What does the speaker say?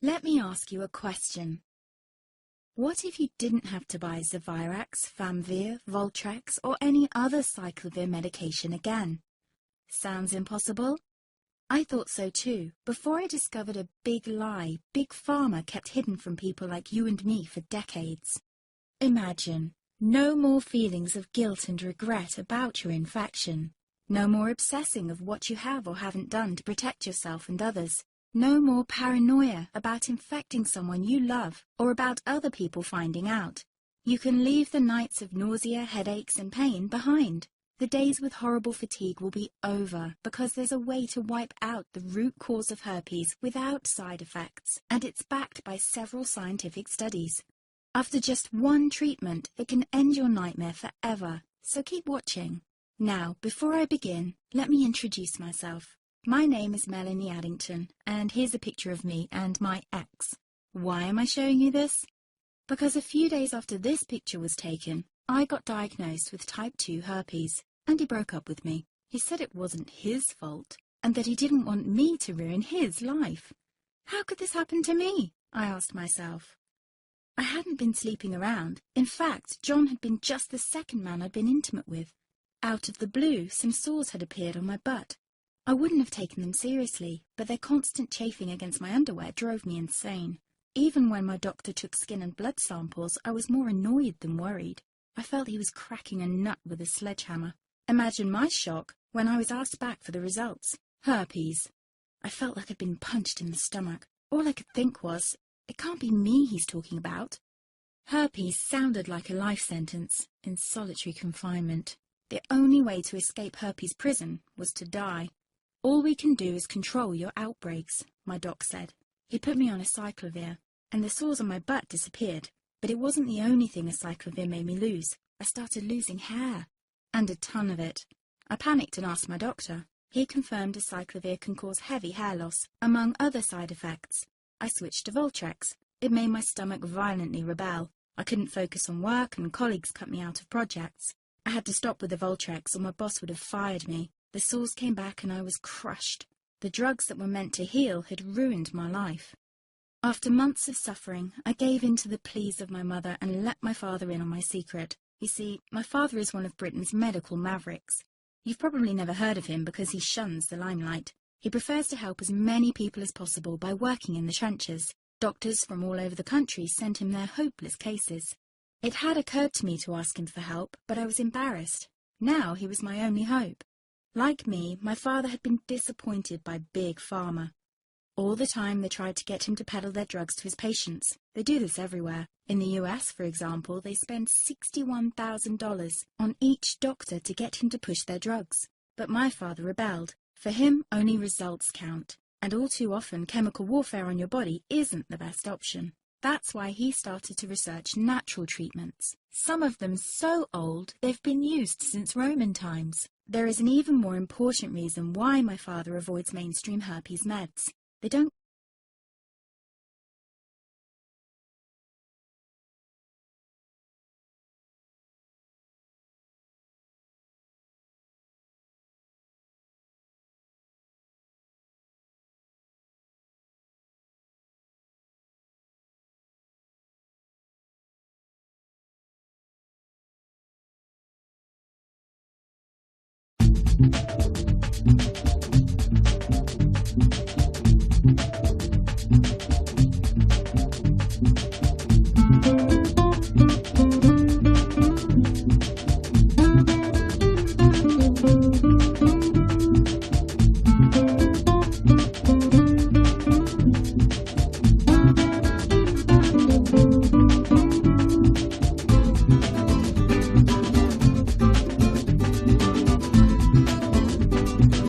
Let me ask you a question. What if you didn't have to buy Zevirax, Famvir, Voltrex, or any other cyclovir medication again? Sounds impossible? I thought so too, before I discovered a big lie Big Pharma kept hidden from people like you and me for decades. Imagine, no more feelings of guilt and regret about your infection. No more obsessing of what you have or haven't done to protect yourself and others. No more paranoia about infecting someone you love or about other people finding out. You can leave the nights of nausea, headaches, and pain behind. The days with horrible fatigue will be over because there's a way to wipe out the root cause of herpes without side effects, and it's backed by several scientific studies. After just one treatment, it can end your nightmare forever, so keep watching. Now, before I begin, let me introduce myself. My name is Melanie Addington, and here's a picture of me and my ex. Why am I showing you this? Because a few days after this picture was taken, I got diagnosed with type 2 herpes, and he broke up with me. He said it wasn't his fault, and that he didn't want me to ruin his life. How could this happen to me? I asked myself. I hadn't been sleeping around. In fact, John had been just the second man I'd been intimate with. Out of the blue, some sores had appeared on my butt. I wouldn't have taken them seriously, but their constant chafing against my underwear drove me insane. Even when my doctor took skin and blood samples, I was more annoyed than worried. I felt he was cracking a nut with a sledgehammer. Imagine my shock when I was asked back for the results. Herpes. I felt like I'd been punched in the stomach. All I could think was, it can't be me he's talking about. Herpes sounded like a life sentence in solitary confinement. The only way to escape herpes prison was to die. All we can do is control your outbreaks, my doc said. He put me on a cyclovir, and the sores on my butt disappeared. But it wasn't the only thing a cyclovir made me lose. I started losing hair, and a ton of it. I panicked and asked my doctor. He confirmed a cyclovir can cause heavy hair loss, among other side effects. I switched to Voltrex. It made my stomach violently rebel. I couldn't focus on work, and colleagues cut me out of projects. I had to stop with the Voltrex, or my boss would have fired me. The sores came back and I was crushed. The drugs that were meant to heal had ruined my life. After months of suffering, I gave in to the pleas of my mother and let my father in on my secret. You see, my father is one of Britain's medical mavericks. You've probably never heard of him because he shuns the limelight. He prefers to help as many people as possible by working in the trenches. Doctors from all over the country sent him their hopeless cases. It had occurred to me to ask him for help, but I was embarrassed. Now he was my only hope. Like me, my father had been disappointed by Big Pharma. All the time they tried to get him to peddle their drugs to his patients. They do this everywhere. In the US, for example, they spend $61,000 on each doctor to get him to push their drugs. But my father rebelled. For him, only results count. And all too often, chemical warfare on your body isn't the best option. That's why he started to research natural treatments. Some of them so old, they've been used since Roman times. There is an even more important reason why my father avoids mainstream herpes meds. They don't